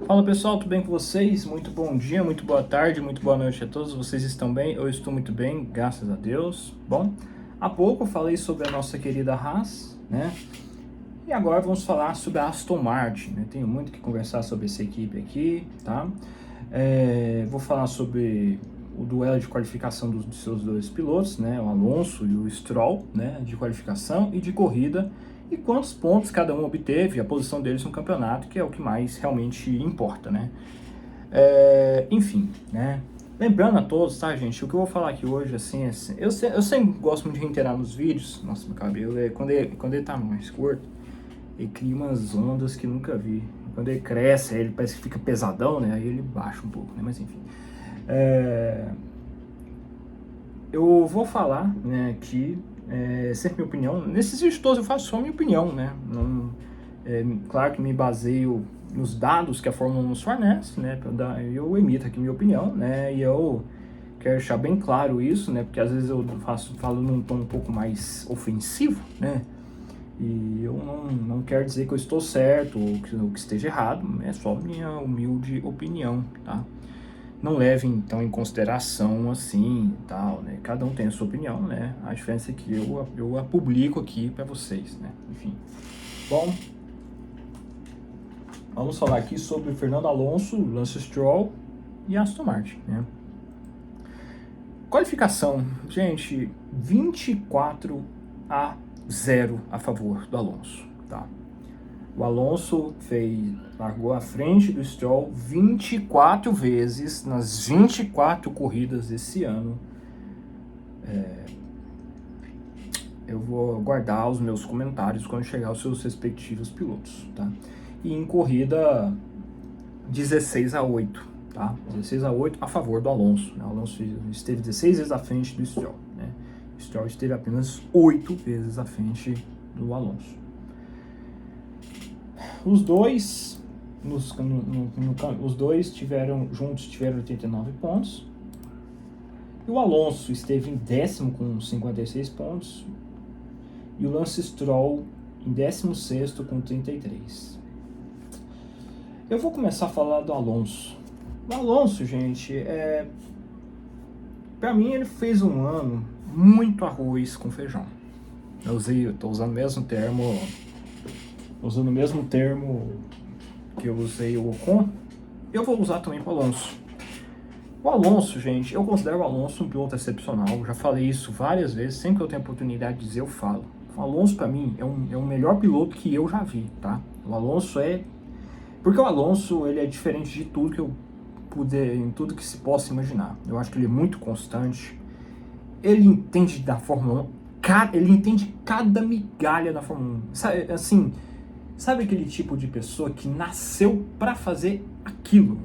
Fala pessoal, tudo bem com vocês? Muito bom dia, muito boa tarde, muito boa noite a todos. Vocês estão bem? Eu estou muito bem, graças a Deus. Bom, há pouco eu falei sobre a nossa querida Haas, né? E agora vamos falar sobre a Aston Martin, né? Tenho muito que conversar sobre essa equipe aqui, tá? Vou falar sobre o duelo de qualificação dos seus dois pilotos, né? O Alonso e o Stroll, né? De qualificação e de corrida. E quantos pontos cada um obteve, a posição deles no campeonato, que é o que mais realmente importa, né? Enfim, né? Lembrando a todos, tá, gente? O que eu vou falar aqui hoje, assim, eu sempre gosto muito de reiterar nos vídeos. Nossa, meu cabelo, quando ele tá mais curto, ele cria umas ondas que nunca vi. Quando ele cresce, aí ele parece que fica pesadão, né? Aí ele baixa um pouco, né? Mas enfim. Eu vou falar, né, aqui, sempre minha opinião. Nesses vídeos todos eu faço só minha opinião, né? Não, claro que me baseio nos dados que a Fórmula 1 nos fornece, né? Eu emito aqui minha opinião, né? E eu quero deixar bem claro isso, né? Porque às vezes eu falo num tom um pouco mais ofensivo, né? E eu não quero dizer que eu estou certo ou que esteja errado, é só minha humilde opinião, tá? Não levem então em consideração assim, tal, né? Cada um tem a sua opinião, né? A diferença é que eu a publico aqui para vocês, né? Enfim. Bom, vamos falar aqui sobre Fernando Alonso, Lance Stroll e Aston Martin, né? Qualificação, gente, 24-0 a favor do Alonso, tá? O Alonso largou à frente do Stroll 24 vezes nas 24 corridas desse ano. Eu vou guardar os meus comentários quando chegar aos seus respectivos pilotos, tá? E em corrida 16-8, tá? 16-8 a favor do Alonso, né? O Alonso esteve 16 vezes à frente do Stroll, né? O Stroll esteve apenas 8 vezes à frente do Alonso. Os dois, os dois juntos tiveram 89 pontos. E o Alonso esteve em décimo com 56 pontos. E o Lance Stroll em 16º com 33. Eu vou começar a falar do Alonso. O Alonso, gente, pra mim ele fez um ano muito arroz com feijão. Eu tô usando o mesmo termo que eu usei o Ocon, eu vou usar também para o Alonso. O Alonso, gente, eu considero o Alonso um piloto excepcional. Já falei isso várias vezes, sempre que eu tenho a oportunidade de dizer, eu falo. O Alonso, para mim, é o melhor piloto que eu já vi, tá? O Alonso porque o Alonso, ele é diferente de tudo que eu puder, em tudo que se possa imaginar. Eu acho que ele é muito constante. Ele entende da Fórmula 1, ele entende cada migalha da Fórmula 1. Sabe, assim, sabe aquele tipo de pessoa que nasceu para fazer aquilo?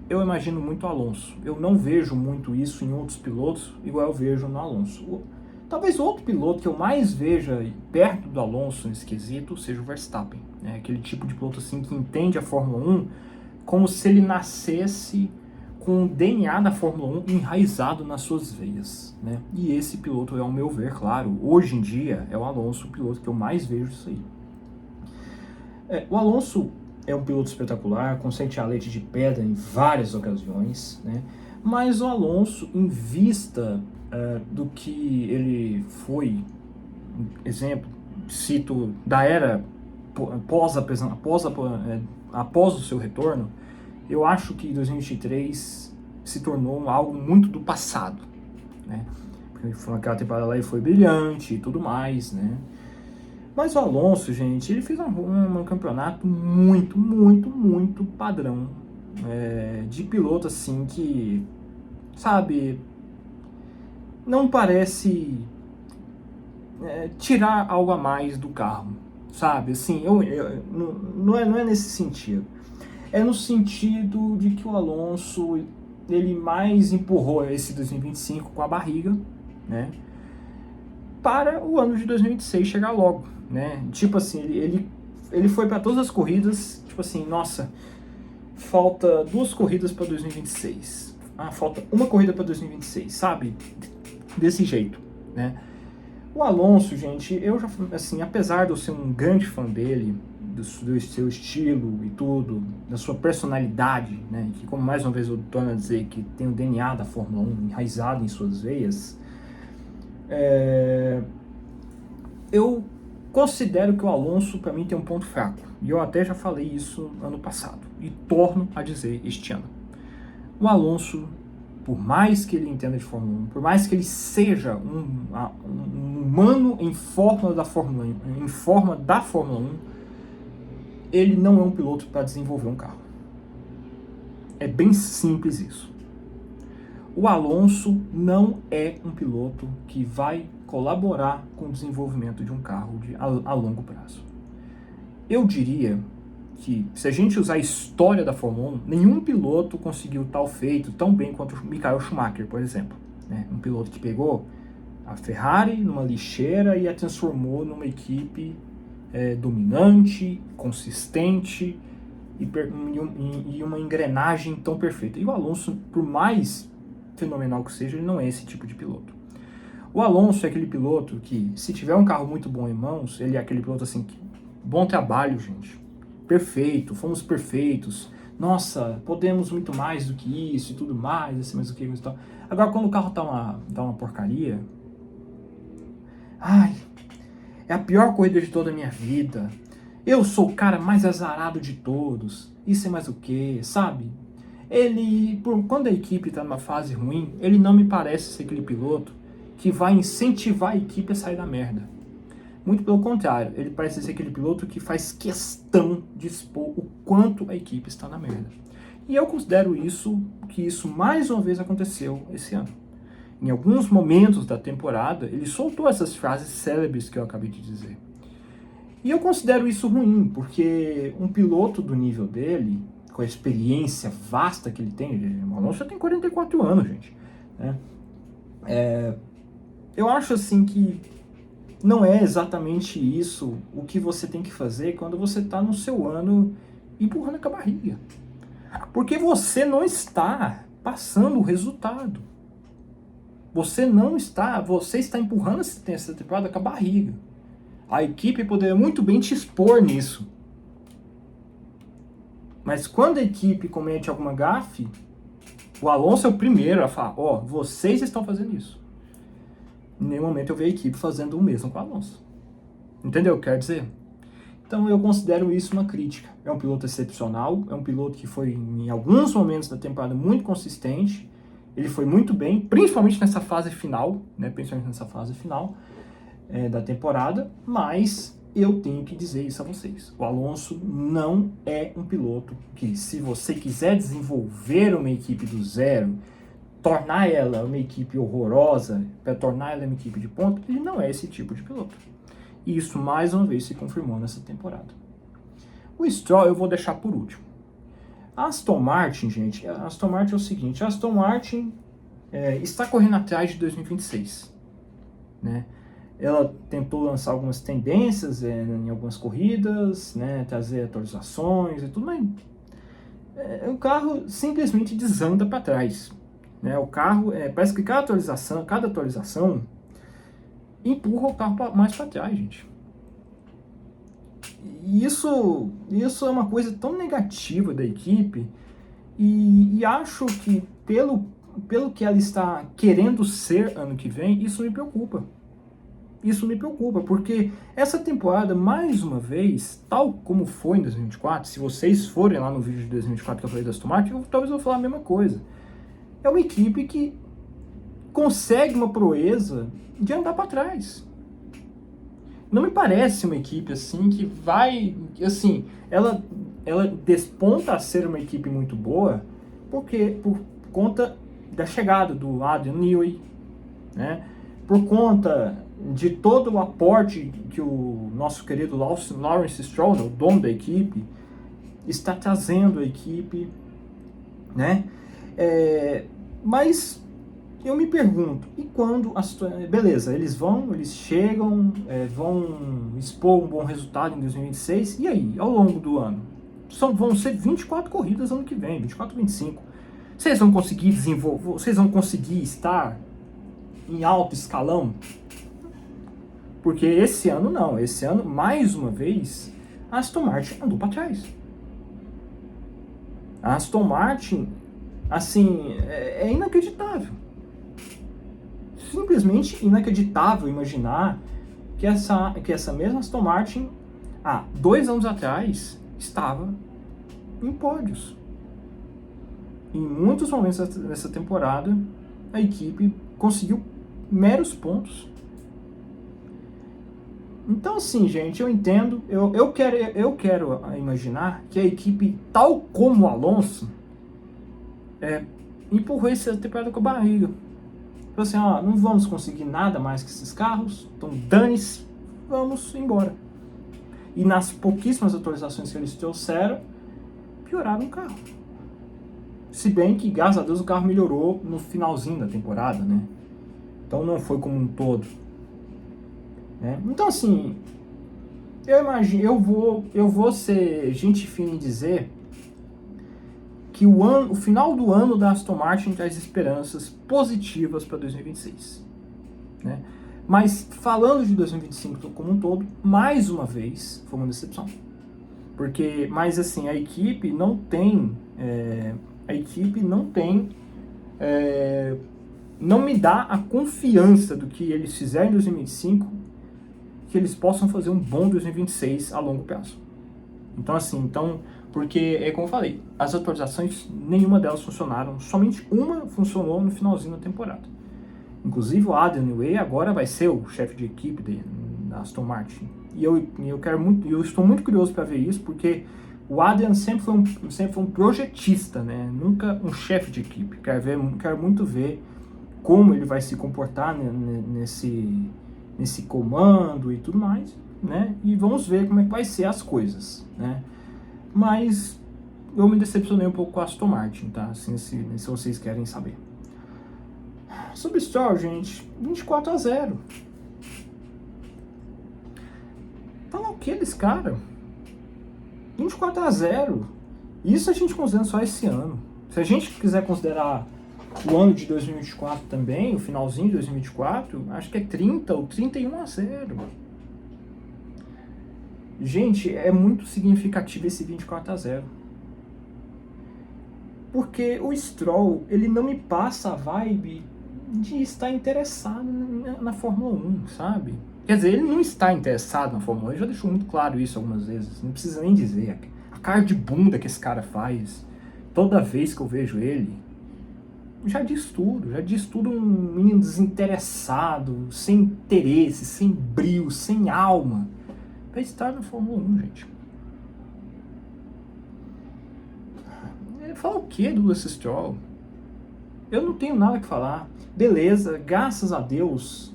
Eu imagino muito o Alonso. Eu não vejo muito isso em outros pilotos, igual eu vejo no Alonso. Talvez o outro piloto que eu mais veja perto do Alonso nesse quesito seja o Verstappen, né? Aquele tipo de piloto assim que entende a Fórmula 1 como se ele nascesse com o DNA da Fórmula 1 enraizado nas suas veias, né? E esse piloto, ao meu ver, claro, hoje em dia é o Alonso, o piloto que eu mais vejo isso aí. O Alonso é um piloto espetacular, consegue tirar leite de pedra em várias ocasiões, né? Mas o Alonso, em vista do que ele foi, exemplo, cito, da era após o seu retorno, eu acho que 2023 se tornou algo muito do passado, né? Porque aquela temporada lá ele foi brilhante e tudo mais, né? Mas o Alonso, gente, ele fez um campeonato muito, muito, muito padrão. De piloto, assim, que, sabe, não parece tirar algo a mais do carro, sabe? Assim, não é nesse sentido. É no sentido de que o Alonso, ele mais empurrou esse 2025 com a barriga, né? Para o ano de 2026 chegar logo, né? Tipo assim, ele foi para todas as corridas, tipo assim, nossa, falta 2 corridas para 2026. Falta uma corrida para 2026, sabe? Desse jeito, né? O Alonso, gente, eu já, assim, apesar de eu ser um grande fã dele, do seu estilo e tudo, da sua personalidade, né? Que, como mais uma vez eu torno a dizer, que tem o DNA da Fórmula 1 enraizado em suas veias, eu considero que o Alonso, para mim, tem um ponto fraco. E eu até já falei isso ano passado. E torno a dizer este ano. O Alonso, por mais que ele entenda de Fórmula 1, por mais que ele seja um humano em forma da Fórmula 1, ele não é um piloto para desenvolver um carro. É bem simples isso. O Alonso não é um piloto que vai colaborar com o desenvolvimento de um carro a longo prazo. Eu diria que, se a gente usar a história da Fórmula 1, nenhum piloto conseguiu tal feito tão bem quanto o Michael Schumacher, por exemplo. Né? Um piloto que pegou a Ferrari numa lixeira e a transformou numa equipe dominante, consistente e uma engrenagem tão perfeita. E o Alonso, por mais fenomenal que seja, ele não é esse tipo de piloto. O Alonso é aquele piloto que, se tiver um carro muito bom em mãos, ele é aquele piloto assim, que, bom trabalho, gente, perfeito, fomos perfeitos, nossa, podemos muito mais do que isso e tudo mais, assim, mais do que isso e tal. Agora, quando o carro tá uma porcaria, ai, é a pior corrida de toda a minha vida, eu sou o cara mais azarado de todos, isso é mais o que, sabe? Quando a equipe está numa fase ruim, ele não me parece ser aquele piloto que vai incentivar a equipe a sair da merda. Muito pelo contrário, ele parece ser aquele piloto que faz questão de expor o quanto a equipe está na merda. E eu considero que isso mais uma vez aconteceu esse ano. Em alguns momentos da temporada, ele soltou essas frases célebres que eu acabei de dizer. E eu considero isso ruim, porque um piloto do nível dele, com a experiência vasta que ele tem, o Alonso já tem 44 anos, gente, né? Eu acho assim que não é exatamente isso o que você tem que fazer quando você está no seu ano empurrando com a barriga. Porque você não está passando o resultado. Você está empurrando essa temporada com a barriga. A equipe poderia muito bem te expor nisso. Mas quando a equipe comete alguma gafe, o Alonso é o primeiro a falar, vocês estão fazendo isso. Em nenhum momento eu vi a equipe fazendo o mesmo com o Alonso. Entendeu o que eu quero dizer? Então eu considero isso uma crítica. É um piloto excepcional, é um piloto que foi em alguns momentos da temporada muito consistente, ele foi muito bem, principalmente nessa fase final, da temporada, mas eu tenho que dizer isso a vocês. O Alonso não é um piloto que, se você quiser desenvolver uma equipe do zero, tornar ela uma equipe horrorosa, para tornar ela uma equipe de ponta, ele não é esse tipo de piloto. E isso mais uma vez se confirmou nessa temporada. O Stroll eu vou deixar por último. A Aston Martin, gente, é o seguinte, a Aston Martin está correndo atrás de 2026, né? Ela tentou lançar algumas tendências em algumas corridas, né, trazer atualizações e tudo, mas o carro simplesmente desanda para trás. Né? O carro, parece que cada atualização empurra o carro mais para trás, gente. E isso é uma coisa tão negativa da equipe, e acho que pelo que ela está querendo ser ano que vem, isso me preocupa. Isso me preocupa, porque essa temporada, mais uma vez, tal como foi em 2024, se vocês forem lá no vídeo de 2024 que eu falei da Aston Martin, talvez eu vou falar a mesma coisa. É uma equipe que consegue uma proeza de andar para trás. Não me parece uma equipe assim que vai, assim, ela desponta a ser uma equipe muito boa, porque por conta da chegada do Adrian Newey, né? Por conta de todo o aporte que o nosso querido Lawrence Stroll, o dono da equipe, está trazendo à equipe, né? Mas eu me pergunto, e quando beleza, eles chegam, vão expor um bom resultado em 2026, e aí, ao longo do ano? Vão ser 24 corridas ano que vem, 24, 25. Vocês vão conseguir desenvolver, vocês vão conseguir estar em alto escalão? Porque esse ano não, esse ano, mais uma vez, a Aston Martin andou para trás. A Aston Martin, assim, é inacreditável. Simplesmente inacreditável imaginar que essa mesma Aston Martin, há 2 anos atrás, estava em pódios. Em muitos momentos dessa temporada, a equipe conseguiu meros pontos. Então, assim, gente, eu entendo, eu quero imaginar que a equipe, tal como o Alonso, empurrou essa temporada com a barriga. Falou assim, ó, não vamos conseguir nada mais que esses carros, então dane-se, vamos embora. E nas pouquíssimas atualizações que eles trouxeram, pioraram o carro. Se bem que, graças a Deus, o carro melhorou no finalzinho da temporada, né? Então não foi como um todo. Né? Então, assim, eu imagino, eu vou ser gente fina em dizer que o final do ano da Aston Martin traz esperanças positivas para 2026. Né? Mas, falando de 2025 como um todo, mais uma vez, foi uma decepção. Mas, assim, a equipe não tem... não me dá a confiança do que eles fizerem em 2025, que eles possam fazer um bom 2026 a longo prazo. Então, assim, porque, como eu falei, as atualizações, nenhuma delas funcionaram, somente uma funcionou no finalzinho da temporada. Inclusive, o Adrian Newey agora vai ser o chefe de equipe da Aston Martin. E eu estou muito curioso para ver isso, porque o Adrian sempre foi um projetista, né? Nunca um chefe de equipe. Quero muito ver como ele vai se comportar nesse comando e tudo mais, né? E vamos ver como é que vai ser as coisas, né? Mas eu me decepcionei um pouco com a Aston Martin, tá? Assim, se vocês querem saber. Sobre Stroll, gente, 24-0. Falar o que desse cara? 24-0. Isso a gente considera só esse ano. Se a gente quiser considerar o ano de 2024 também, o finalzinho de 2024, acho que é 30 ou 31-0. Gente, é muito significativo esse 24-0. Porque o Stroll, ele não me passa a vibe de estar interessado na Fórmula 1, sabe? Quer dizer, ele não está interessado na Fórmula 1, ele já deixou muito claro isso algumas vezes, não precisa nem dizer. A cara de bunda que esse cara faz, toda vez que eu vejo ele, já diz tudo um menino desinteressado, sem interesse, sem brio, sem alma, para estar na Fórmula 1, gente. Fala o que do Lance Stroll? Eu não tenho nada que falar. Beleza, graças a Deus,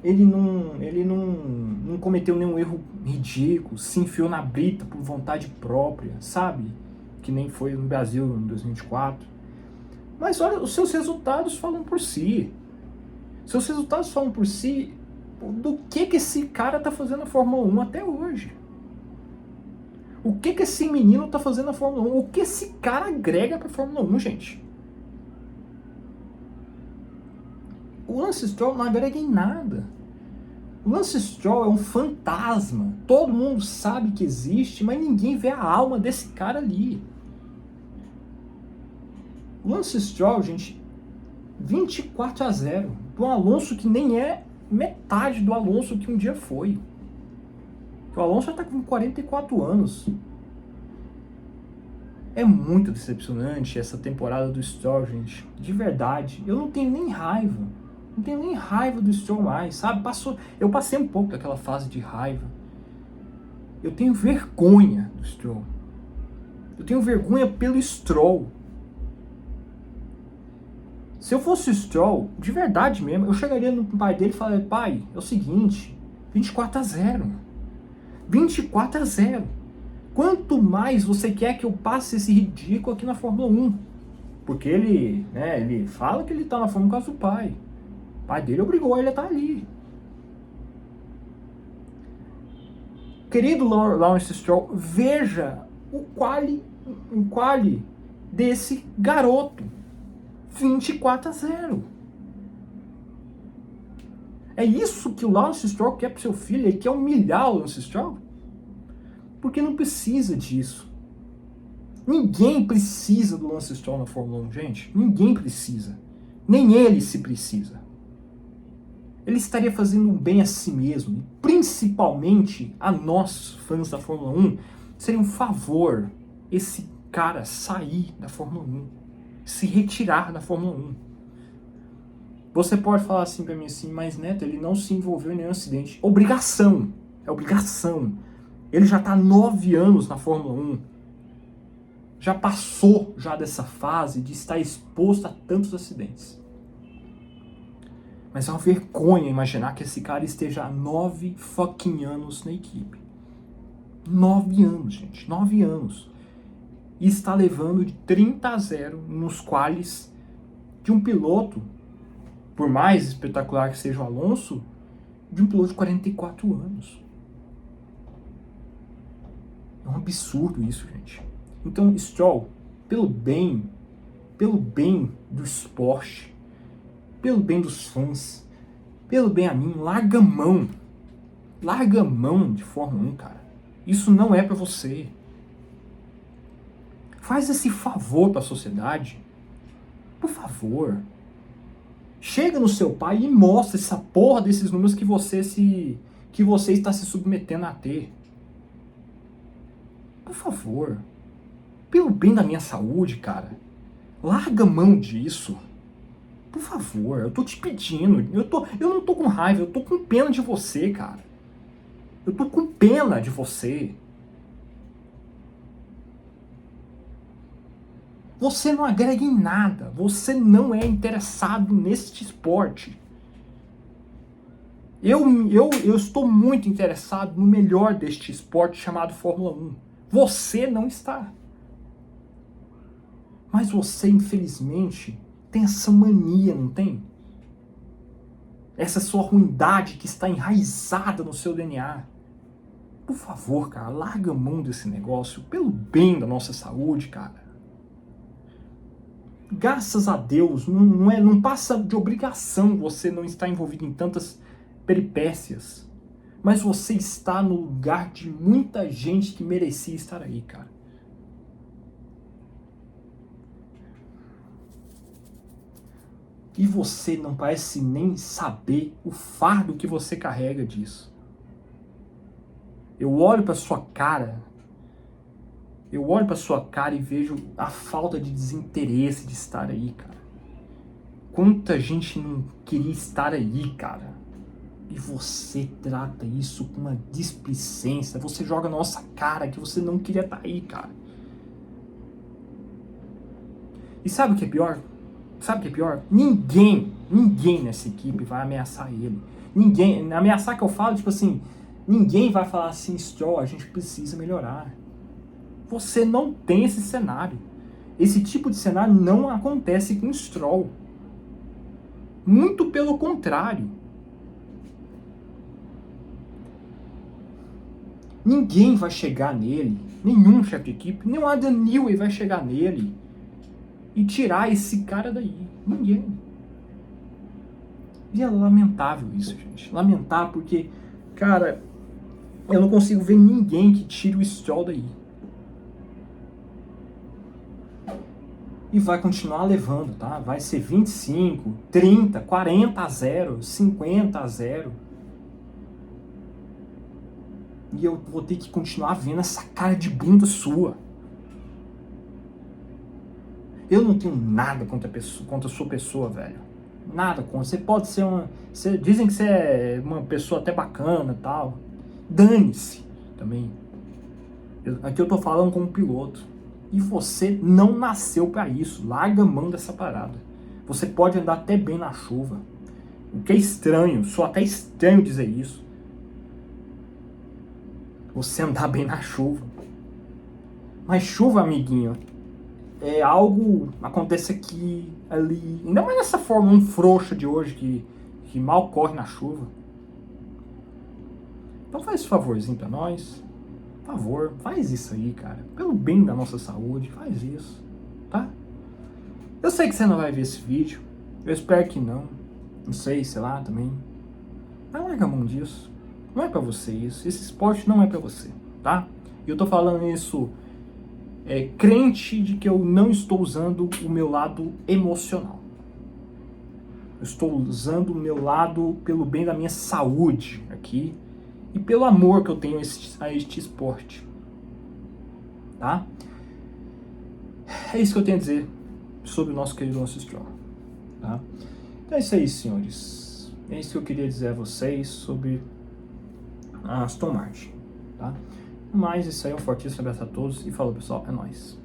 ele não cometeu nenhum erro ridículo, se enfiou na brita por vontade própria, sabe? Que nem foi no Brasil em 2024. Mas olha, os seus resultados falam por si. Seus resultados falam por si do que esse cara tá fazendo na Fórmula 1 até hoje. O que esse menino tá fazendo na Fórmula 1? O que esse cara agrega pra Fórmula 1, gente? O Lance Stroll não agrega em nada. O Lance Stroll é um fantasma. Todo mundo sabe que existe, mas ninguém vê a alma desse cara ali. O Lance Stroll, gente, 24-0. Para um Alonso que nem é metade do Alonso que um dia foi. O Alonso já está com 44 anos. É muito decepcionante essa temporada do Stroll, gente. De verdade. Eu não tenho nem raiva. Não tenho nem raiva do Stroll mais, sabe? Eu passei um pouco daquela fase de raiva. Eu tenho vergonha do Stroll. Eu tenho vergonha pelo Stroll. Se eu fosse o Stroll, de verdade mesmo, eu chegaria no pai dele e falaria: pai, é o seguinte, 24-0. 24-0. Quanto mais você quer que eu passe esse ridículo aqui na Fórmula 1? Porque ele fala que ele tá na Fórmula 1 por causa do pai. O pai dele obrigou ele a estar ali. Querido Lawrence Stroll, veja o quali desse garoto. 24-0. É isso que o Lawrence Stroll quer pro seu filho? Ele quer humilhar o Lawrence Stroll? Porque não precisa disso. Ninguém precisa do Lance Stroll na Fórmula 1, gente. Ninguém precisa. Nem ele se precisa. Ele estaria fazendo um bem a si mesmo. E principalmente a nós, fãs da Fórmula 1, seria um favor esse cara sair da Fórmula 1. Se retirar da Fórmula 1. Você pode falar assim pra mim assim, mas Neto, ele não se envolveu em nenhum acidente. Obrigação. É obrigação. Ele já tá há 9 anos na Fórmula 1. Já passou já dessa fase de estar exposto a tantos acidentes. Mas é uma vergonha imaginar que esse cara esteja há 9 fucking anos na equipe. 9 anos, gente. 9 anos. E está levando de 30-0 nos quales de um piloto, por mais espetacular que seja o Alonso, de um piloto de 44 anos. É um absurdo isso, gente. Então, Stroll, pelo bem do esporte, pelo bem dos fãs, pelo bem a mim, larga a mão. Larga a mão de Fórmula 1, cara. Isso não é pra você. Faz esse favor pra sociedade. Por favor. Chega no seu pai e mostra essa porra desses números que você está se submetendo a ter. Por favor. Pelo bem da minha saúde, cara. Larga a mão disso. Por favor, eu tô te pedindo. Eu não tô com raiva, eu tô com pena de você, cara. Eu tô com pena de você. Você não agrega em nada. Você não é interessado neste esporte. Eu estou muito interessado no melhor deste esporte chamado Fórmula 1. Você não está. Mas você, infelizmente, tem essa mania, não tem? Essa sua ruindade que está enraizada no seu DNA. Por favor, cara, larga a mão desse negócio pelo bem da nossa saúde, cara. Graças a Deus, não passa de obrigação você não estar envolvido em tantas peripécias. Mas você está no lugar de muita gente que merecia estar aí, cara. E você não parece nem saber o fardo que você carrega disso. Eu olho para sua cara e vejo a falta de desinteresse de estar aí, cara. Quanta gente não queria estar aí, cara. E você trata isso com uma displicência. Você joga na nossa cara que você não queria estar aí, cara. E sabe o que é pior? Sabe o que é pior? Ninguém nessa equipe vai ameaçar ele. Ninguém, ameaçar que eu falo, tipo assim, ninguém vai falar assim, Stroll, a gente precisa melhorar. Você não tem esse cenário. Esse tipo de cenário não acontece com Stroll. Muito pelo contrário. Ninguém vai chegar nele, nenhum chefe de equipe, nem o Adrian Newey vai chegar nele e tirar esse cara daí. Ninguém. E é lamentável isso, gente. Lamentável porque, cara, eu não consigo ver ninguém que tire o Stroll daí. E vai continuar levando, tá? Vai ser 25, 30, 40-0, 50-0. E eu vou ter que continuar vendo essa cara de bunda sua. Eu não tenho nada contra a sua pessoa, velho. Nada contra. Você pode ser uma... dizem que você é uma pessoa até bacana e tal. Dane-se também. Aqui eu tô falando como piloto. E você não nasceu pra isso. Larga a mão dessa parada. Você pode andar até bem na chuva. O que é estranho. Só até estranho dizer isso. Você andar bem na chuva. Mas chuva, amiguinho, é algo acontece aqui, ali. Ainda mais nessa Fórmula 1 frouxa de hoje que mal corre na chuva. Então faz esse favorzinho pra nós. Por favor, faz isso aí, cara. Pelo bem da nossa saúde, faz isso, tá? Eu sei que você não vai ver esse vídeo. Eu espero que não. Não sei, sei lá, também. Mas larga a mão disso. Não é pra você isso. Esse esporte não é pra você, tá? E eu tô falando isso crente de que eu não estou usando o meu lado emocional. Eu estou usando o meu lado pelo bem da minha saúde aqui e pelo amor que eu tenho a este esporte. Tá? É isso que eu tenho a dizer sobre o nosso querido Lance Stroll. Tá? Então é isso aí, senhores. É isso que eu queria dizer a vocês sobre a Aston Martin. Tá? Mas isso aí, um fortíssimo abraço a todos e falou, pessoal, é nóis.